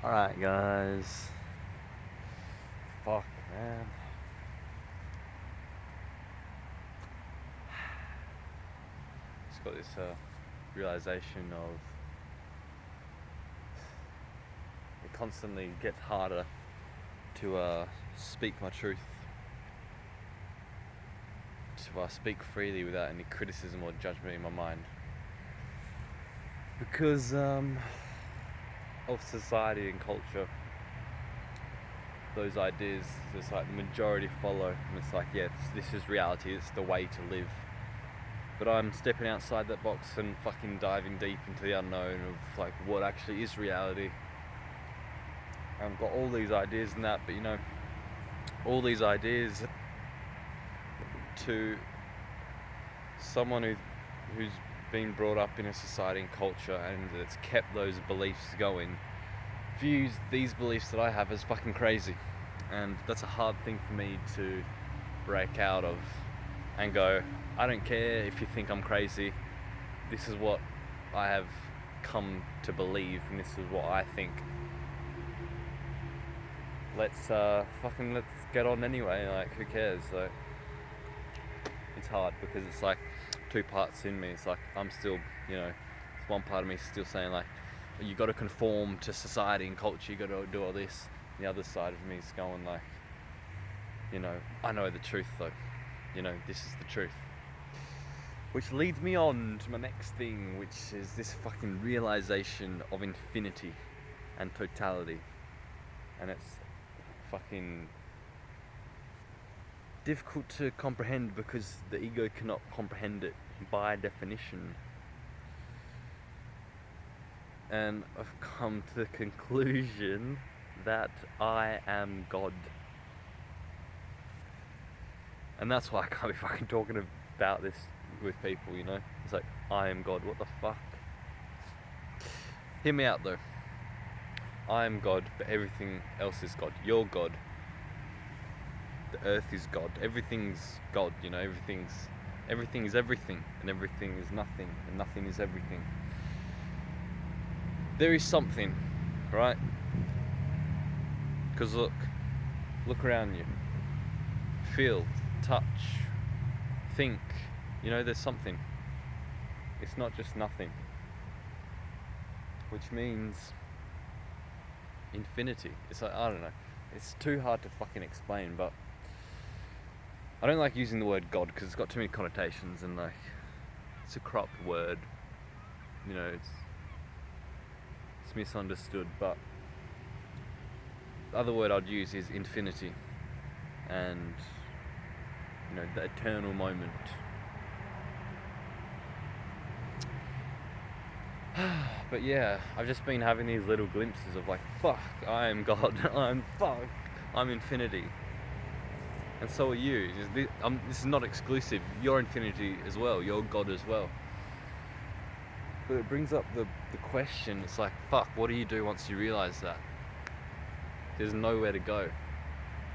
Alright, guys. Fuck, man. Just got this realization of it constantly gets harder to speak my truth, to speak freely without any criticism or judgment in my mind. Because of society and culture, those ideas, it's like the majority follow, and it's like, yeah, this is reality, it's the way to live. But I'm stepping outside that box and fucking diving deep into the unknown of like what actually is reality. I've got all these ideas and that, but you know, all these ideas to someone who's been brought up in a society and culture and that's kept those beliefs going, views these beliefs that I have as fucking crazy. And that's a hard thing for me to break out of and go, I don't care if you think I'm crazy, this is what I have come to believe and this is what I think. Let's get on anyway, like who cares? Like, it's hard because it's like two parts in me. It's like I'm still, you know, it's one part of me still saying like, you got to conform to society and culture, you got to do all this. The other side of me is going like, you know, I know the truth though, you know, this is the truth. Which leads me on to my next thing, which is this fucking realization of infinity and totality. And it's fucking difficult to comprehend because the ego cannot comprehend it by definition. And I've come to the conclusion that I am God. And that's why I can't be fucking talking about this with people, you know? It's like, I am God, what the fuck? Hear me out though. I am God, but everything else is God. You're God. The earth is God. Everything's God, you know, everything is everything, and everything is nothing, and nothing is everything. There is something, right? Because look around you. Feel, touch, think, you know, there's something. It's not just nothing. Which means infinity. It's like, I don't know. It's too hard to fucking explain, but I don't like using the word God because it's got too many connotations and like, it's a corrupt word. You know, it's misunderstood, but the other word I'd use is infinity and, you know, the eternal moment. But yeah, I've just been having these little glimpses of like, fuck, I am God, I'm infinity. And so are you. This is not exclusive, you're infinity as well, you're God as well. But it brings up the question, it's like, fuck, what do you do once you realise that? There's nowhere to go.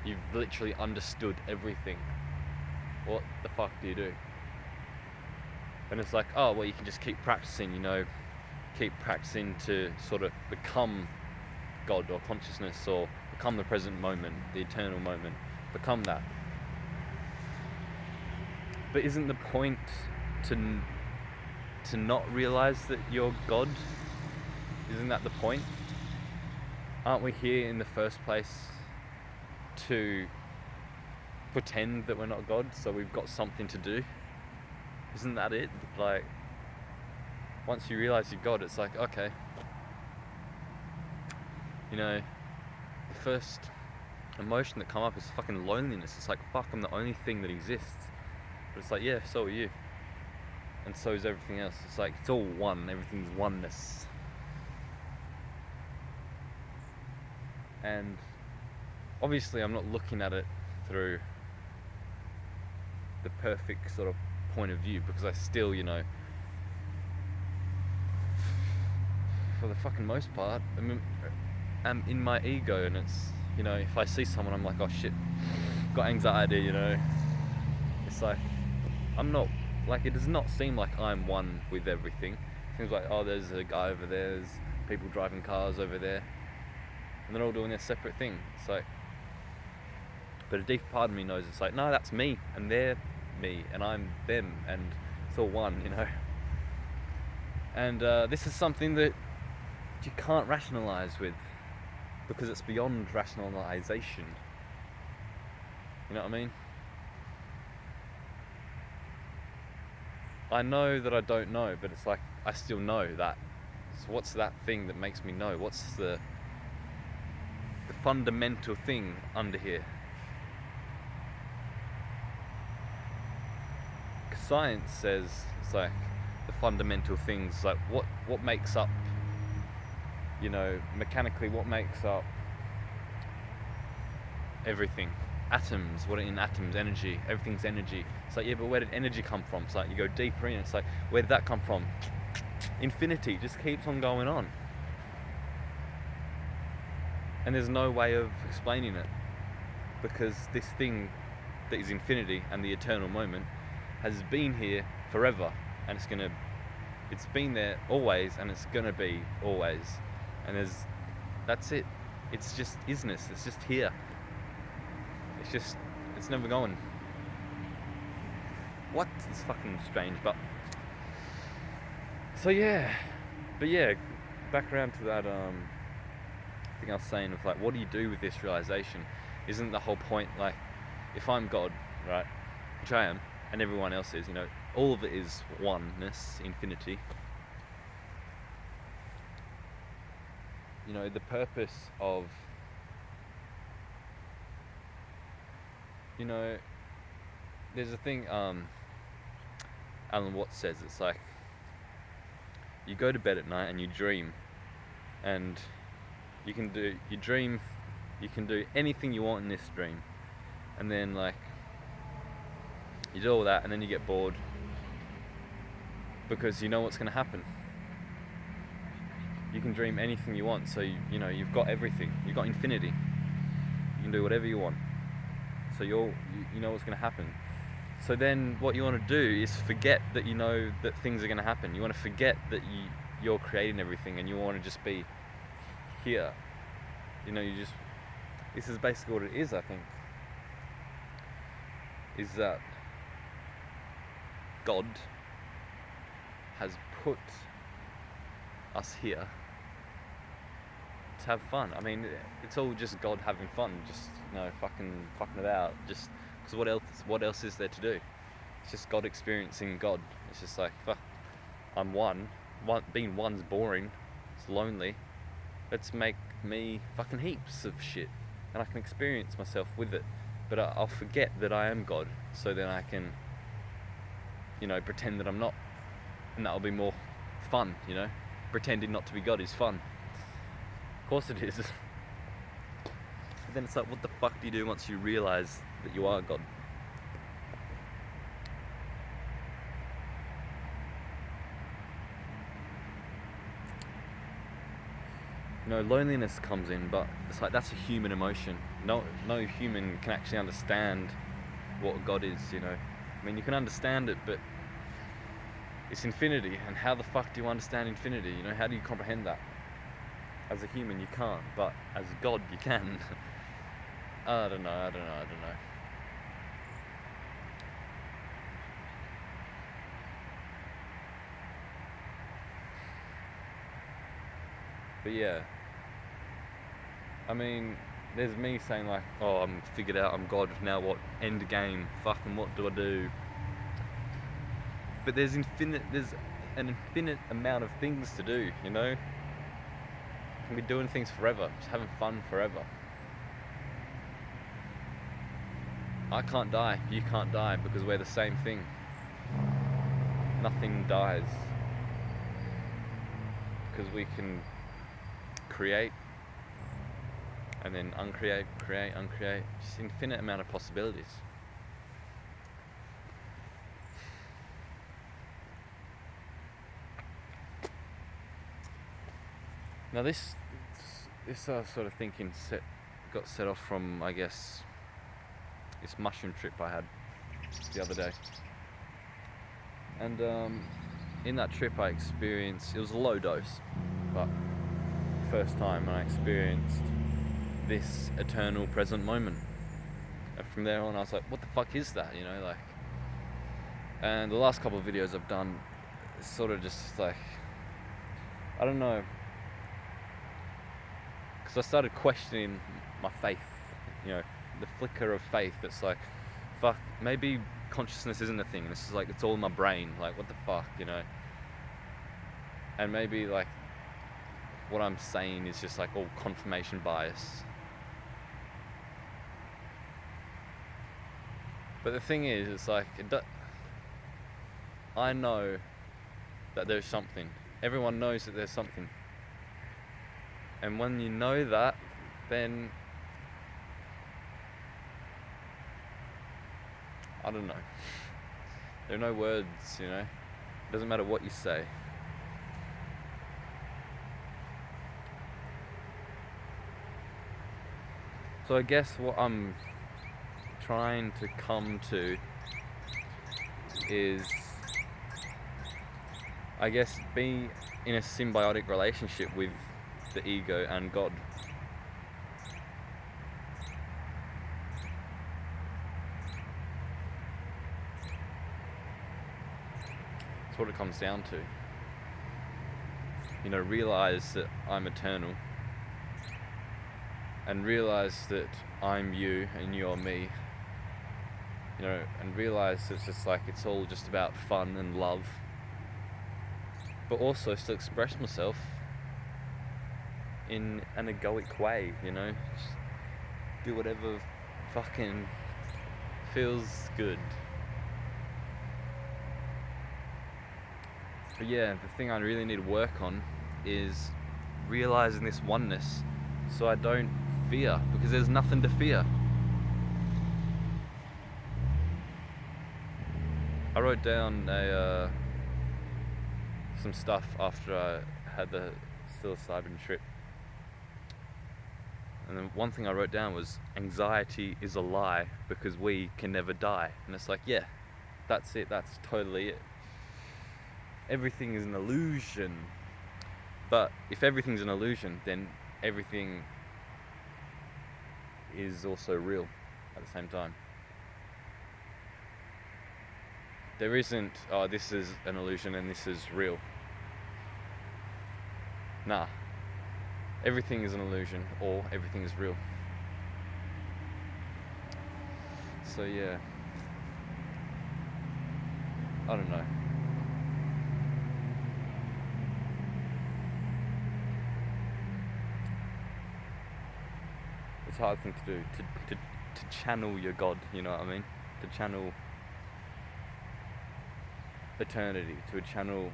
You've literally understood everything. What the fuck do you do? And it's like, oh, well, you can just keep practicing, you know, keep practicing to sort of become God or consciousness or become the present moment, the eternal moment, become that. But isn't the point to not realise that you're God? Isn't that the point? Aren't we here in the first place to pretend that we're not God, so we've got something to do? Isn't that it? Like, once you realise you're God, it's like, okay, you know, the first emotion that come up is fucking loneliness. It's like, fuck, I'm the only thing that exists. But it's like, yeah, so are you. And so is everything else. It's like, it's all one, everything's oneness. And obviously I'm not looking at it through the perfect sort of point of view, because I still, you know, for the fucking most part, I'm in my ego, and it's, you know, if I see someone, I'm like, oh shit, got anxiety, you know. It's like, I'm not, like, it does not seem like I'm one with everything. It seems like, oh, there's a guy over there, there's people driving cars over there. and they're all doing their separate thing. It's like, but a deep part of me knows it's like, no, that's me, and they're me, and I'm them, and it's all one, you know. And this is something that you can't rationalize with, because it's beyond rationalization. You know what I mean? I know that I don't know, but it's like, I still know that. So what's that thing that makes me know? What's the fundamental thing under here? Science says it's like the fundamental things, like what makes up, you know, mechanically, what makes up everything. Atoms, what in atoms, energy, everything's energy. It's like, yeah, but where did energy come from? It's like, you go deeper in, it's like, where did that come from? Infinity just keeps on going on. And there's no way of explaining it, because this thing that is infinity and the eternal moment has been here forever, and it's been there always, and it's gonna be always. And that's it. It's just isness. It's just here. It's never going. What? It's fucking strange, but so yeah. But yeah, back around to that thing I was saying of like, what do you do with this realization? Isn't the whole point like, if I'm God, right, which I am, and everyone else is, you know, all of it is oneness, infinity. You know, the purpose of, you know, there's a thing Alan Watts says, it's like, you go to bed at night and you dream, and you can do anything you want in this dream, and then like, you do all that, and then you get bored, because you know what's going to happen. You can dream anything you want, so you know, you've got everything. You've got infinity. You can do whatever you want. So you know what's going to happen. So then what you want to do is forget that you know that things are going to happen. You want to forget that you're creating everything, and you want to just be here. You know, this is basically what it is, I think. Is that God has put us here to have fun. I mean, it's all just God having fun, just, you know, fucking it out, just because what else is there to do? It's just God experiencing God. It's just like, fuck, I'm one, being one's boring, it's lonely, let's make me fucking heaps of shit, and I can experience myself with it, but I'll forget that I am God, so then I can, you know, pretend that I'm not, and that'll be more fun, you know. Pretending not to be God is fun. Of course it is. But then it's like, what the fuck do you do once you realise that you are God? You know, loneliness comes in, but it's like, that's a human emotion. No human can actually understand what God is, you know. I mean, you can understand it, but it's infinity, and how the fuck do you understand infinity? You know, how do you comprehend that? As a human, you can't, but as God, you can. I don't know. But yeah, I mean, there's me saying like, oh, I'm figured out, I'm God, now what? End game, fucking what do I do? But there's an infinite amount of things to do, you know? You can be doing things forever, just having fun forever. I can't die, you can't die, because we're the same thing. Nothing dies. Because we can create, and then uncreate, create, uncreate. Just infinite amount of possibilities. Now this sort of thinking got set off from, I guess, this mushroom trip I had the other day. And in that trip I experienced, it was a low dose, but first time I experienced this eternal present moment. And from there on, I was like, what the fuck is that? You know, like. And the last couple of videos I've done, it's sort of just like, I don't know, because I started questioning my faith. You know, the flicker of faith that's like, fuck, maybe consciousness isn't a thing. This is like, it's all in my brain. Like, what the fuck, you know? And maybe like what I'm saying is just like all confirmation bias. But the thing is, it's like, I know that there's something. Everyone knows that there's something. And when you know that, then I don't know. There are no words, you know. It doesn't matter what you say. So I guess what I'm trying to come to is, I guess, be in a symbiotic relationship with the ego and God. That's what it comes down to. You know, realize that I'm eternal, and realize that I'm you and you're me. You know, and realize it's just like, it's all just about fun and love, but also still express myself in an egoic way, you know, just do whatever fucking feels good. But yeah, the thing I really need to work on is realizing this oneness, so I don't fear, because there's nothing to fear. I wrote down some stuff after I had the psilocybin trip, and then one thing I wrote down was, anxiety is a lie because we can never die. And it's like, yeah, that's it, that's totally it. Everything is an illusion. But if everything's an illusion, then everything is also real at the same time. There isn't, oh, this is an illusion and this is real. Nah. Everything is an illusion, or everything is real. So yeah. I don't know. It's a hard thing to do, to channel your God, you know what I mean? To channel eternity, to channel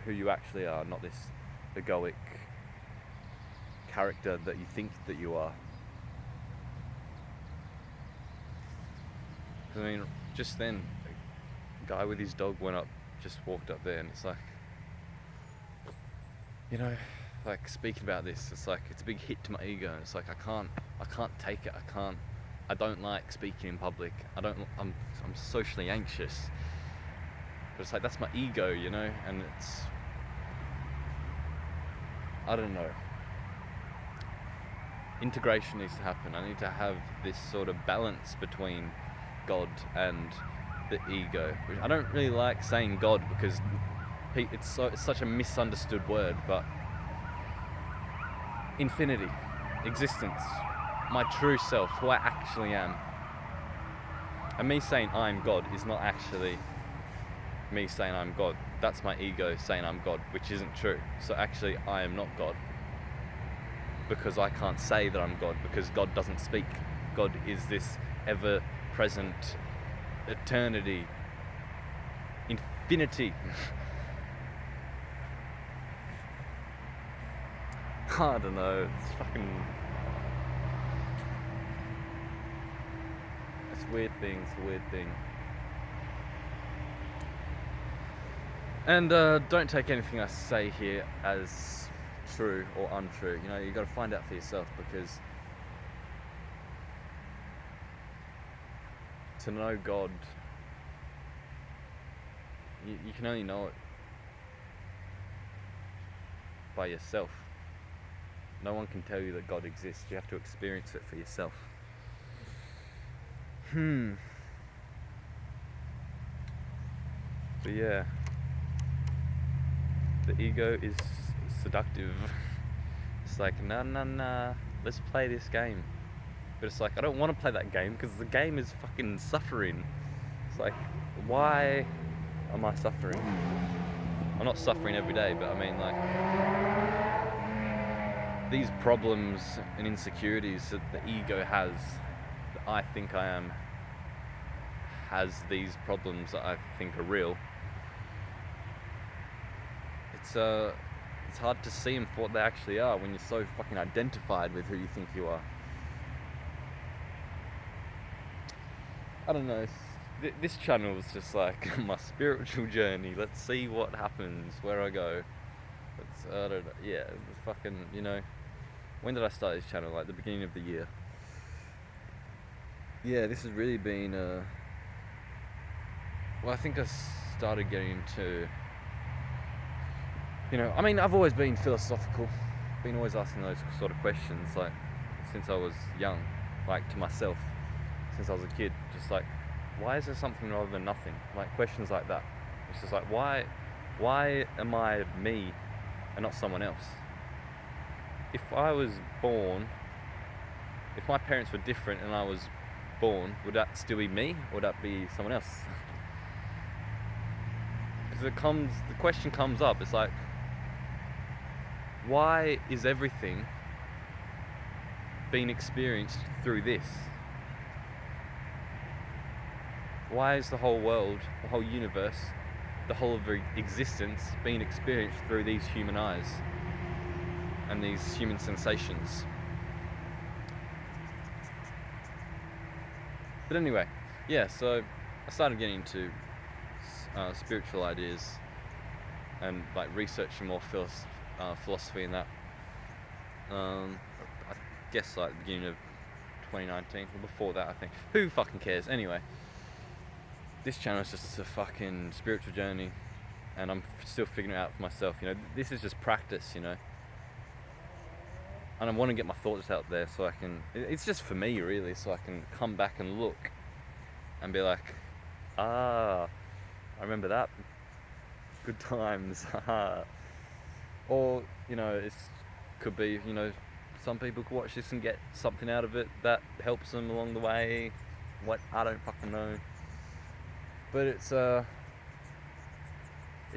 who you actually are, not this egoic character that you think that you are. I mean, just then, a guy with his dog just walked up there, and it's like, you know, like, speaking about this, it's like, it's a big hit to my ego, and it's like, I can't take it, I don't like speaking in public, I'm socially anxious, but it's like, that's my ego, you know, and it's, I don't know, integration needs to happen. I need to have this sort of balance between God and the ego. I don't really like saying God because it's such a misunderstood word, but infinity, existence, my true self, who I actually am. And me saying I'm God is not actually me saying I'm God. That's my ego saying I'm God, which isn't true. So actually I am not God, because I can't say that I'm God, because God doesn't speak. God is this ever-present eternity, infinity. I don't know, it's fucking, it's a weird thing, And don't take anything I say here as true or untrue. You know, you got to find out for yourself, because to know God, you can only know it by yourself. No one can tell you that God exists. You have to experience it for yourself. But yeah, the ego is seductive. It's like, nah, let's play this game. But it's like, I don't want to play that game because the game is fucking suffering. It's like, why am I suffering? I'm not suffering every day, but I mean, like, these problems and insecurities that the ego has, that I think I am, has these problems that I think are real. It's hard to see them for what they actually are when you're so fucking identified with who you think you are. I don't know. This channel is just like my spiritual journey. Let's see what happens, where I go. I don't know. Yeah, fucking, when did I start this channel? Like the beginning of the year. Yeah, this has really been, well, I think I started getting into, I mean, I've always been philosophical, been always asking those sort of questions, like, since I was young, like, to myself, since I was a kid, just like, why is there something rather than nothing? Like, questions like that. It's just like, why am I me and not someone else? If I was born, if my parents were different and I was born, would that still be me, or would that be someone else? Because the question comes up, it's like, why is everything being experienced through this? Why is the whole world, the whole universe, the whole of existence being experienced through these human eyes and these human sensations? But anyway, yeah, so I started getting into spiritual ideas and like researching more philosophy and that. I guess like the beginning of 2019, or before that, I think. Who fucking cares? Anyway, this channel is just a fucking spiritual journey, and I'm still figuring it out for myself. This is just practice, and I want to get my thoughts out there so I can. It's just for me, really, so I can come back and look and be like, I remember that. Good times. Or, it could be, some people could watch this and get something out of it that helps them along the way. What? I don't fucking know. But it's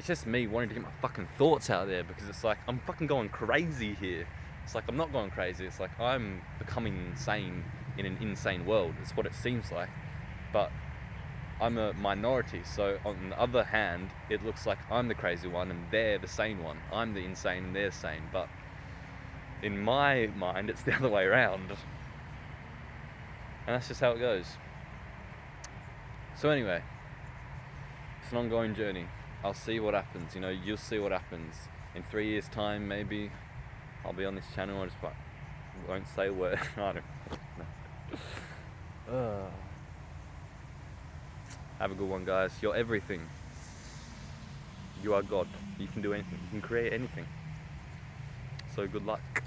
just me wanting to get my fucking thoughts out there, because it's like, I'm fucking going crazy here. It's like, I'm not going crazy. It's like, I'm becoming insane in an insane world. It's what it seems like. But I'm a minority, so on the other hand, it looks like I'm the crazy one and they're the sane one. I'm the insane and they're sane, but in my mind, it's the other way around. And that's just how it goes. So anyway, it's an ongoing journey. I'll see what happens, you'll see what happens. In 3 years' time, maybe, I'll be on this channel, I just won't say a word. I don't know. Have a good one, guys. You're everything. You are God. You can do anything. You can create anything. So good luck.